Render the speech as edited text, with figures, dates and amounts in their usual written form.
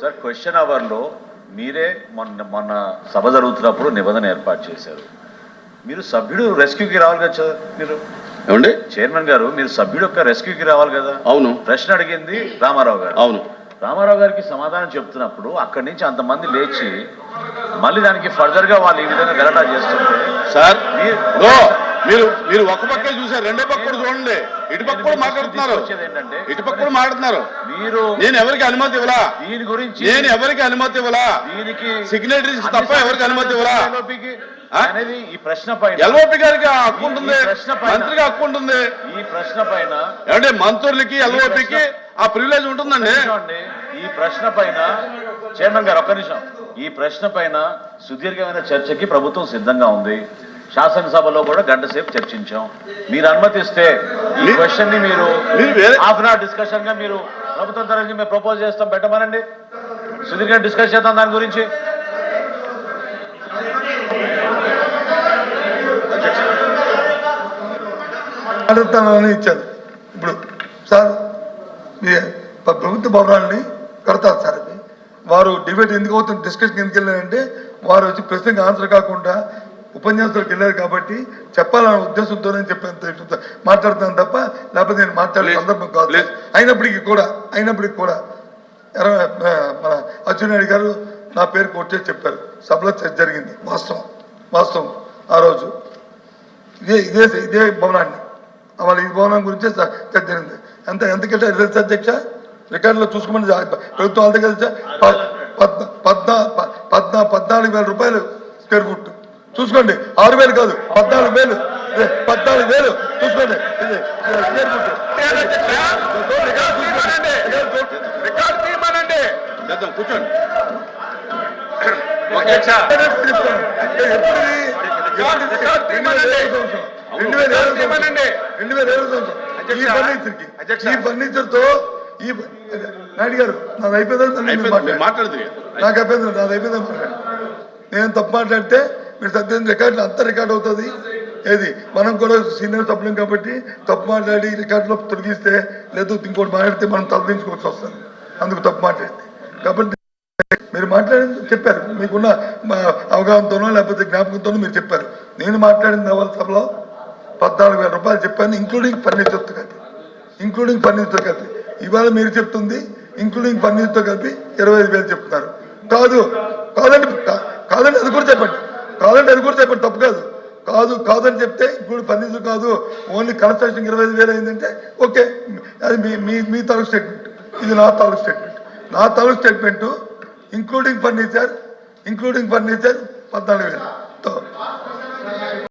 Sir question అవర్లో మీరే మొన్న సభ జరుగుతున్నప్పుడు నిబంధన ఏర్పాటు చేశారు. మీరు సభ్యుడు రెస్క్యూకి రావాలి కదా సార్. మీరు ఏమండి చైర్మన్ గారు, మీరు సభ్యుడు యొక్క రెస్క్యూకి రావాలి కదా. అవును. ప్రశ్న అడిగింది రామారావు గారు. అవును. రామారావు గారికి సమాధానం చెప్తున్నప్పుడు అక్కడి నుంచి అంతమంది లేచి మళ్ళీ దానికి ఫర్దర్ గా వాళ్ళు ఈ విధంగా గలాటా చేస్తుంటే సార్ మీరు మీరు ఒక పక్కే చూసారు, రెండో పక్క కూడా చూడండి. ఇటుపక్క కూడా మాట్లాడుతున్నారు, ఇటుపక్క కూడా మాట్లాడుతున్నారు. మీరు నేను ఎవరికి అనుమతి ఇవ్వలా, దీని గురించి నేను ఎవరికి అనుమతి ఇవ్వలా, దీనికి సిగ్నేటరీస్ తప్ప ఎవరికి అనుమతి ఇవ్వలా అనేది ఈ ప్రశ్న పైన ఎల్ఓపి గారికి హక్కు ఉంటుంది, మంత్రికి హక్కు ఉంటుంది. ఈ ప్రశ్న పైన ఏమంటే మంత్రులకి ఎల్ఓపికి ఆ ప్రివిలేజ్ ఉంటుందండి. ఈ ప్రశ్న పైన చైర్మన్ గారు ఒక్క నిమిషం, ఈ ప్రశ్న పైన సుదీర్ఘమైన చర్చకి ప్రభుత్వం సిద్ధంగా ఉంది. శాసనసభలో కూడా గంట సేపు చర్చించాం. మీరు అనుమతిస్తే ఈ క్వశ్చన్ ని మీరు హాఫ్ అన్ అవర్ డిస్కషన్ గా మీరు ప్రభుత్వం తరఫు మేము ప్రపోజ్ చేస్తాం, పెట్టమనండి. సుదీర్ఘ డిస్కస్ చేద్దాం దాని గురించి. అడుగుతానని ఇచ్చారు. ఇప్పుడు సార్ ప్రభుత్వ భవనాన్ని కడతారు సార్. అది వారు డిబేట్ ఎందుకు అవుతుంది, డిస్కషన్ ఎందుకు వెళ్ళారంటే వారు వచ్చి ప్రశ్నకి ఆన్సర్ కాకుండా ఉపన్యాసాలకు వెళ్ళారు కాబట్టి చెప్పాలనే ఉద్దేశంతో నేను చెప్పాను, మాట్లాడుతాను తప్ప లేకపోతే నేను మాట్లాడే సందర్భం కాదు. అయినప్పటికీ కూడా మన అచ్చెన్నాయుడు గారు నా పేరు కొట్టేసి చెప్పారు. సభలో చర్చ జరిగింది, వాస్తవం. ఆ రోజు ఇదే భవనాన్ని వాళ్ళ ఈ భవనం గురించే చర్చ జరిగింది. ఎంతకంటే అధ్యక్ష రికార్డులో చూసుకోమని ప్రభుత్వం వాళ్ళ దగ్గర 14,000 రూపాయలు స్క్వేర్ ఫుట్ చూసుకోండి. 6,000 కాదు, 14,000 చూసుకోండి. స్క్వేర్ ఫుట్ కూర్చోండి. ఈ ఫర్నిచర్ తో నాయుడు గారు నాది అయిపోయింది, నాకు అయిపోయింది. నేను తప్పు మాట్లాడితే మీరు సత్యం రికార్డులు అంతా రికార్డ్ అవుతుంది. ఏది మనం కూడా సీనియర్ సభ్యులం కాబట్టి తప్పు మాట్లాడి రికార్డులో తొలగిస్తే లేదు ఇంకోటి మాట్లాడితే మనం తలదించుకోవాల్సి వస్తుంది. అందుకు తప్పు మాట్లాడింది కాబట్టి మీరు మాట్లాడింది చెప్పారు. మీకున్న అవగాహనతోనో లేకపోతే జ్ఞాపకంతోనో మీరు చెప్పారు. నేను మాట్లాడింది వాళ్ళ సభలో 14,000 రూపాయలు చెప్పాను, ఇంక్లూడింగ్ ఫర్నిచర్తో కలిపి. ఇవాళ మీరు చెప్తుంది ఇంక్లూడింగ్ ఫర్నిచర్తో కలిపి 25,000 చెప్తున్నారు. కాదండి అది కూడా చెప్పండి, తప్పు కాదని చెప్తే ఇప్పుడు ఫర్నిచర్ కాదు, ఓన్లీ కన్స్ట్రక్షన్ 25,000 అయిందంటే ఓకే, అది మీ తాలూకు స్టేట్మెంట్, ఇది నా తాలూకు స్టేట్మెంట్. Including furniture 14,000.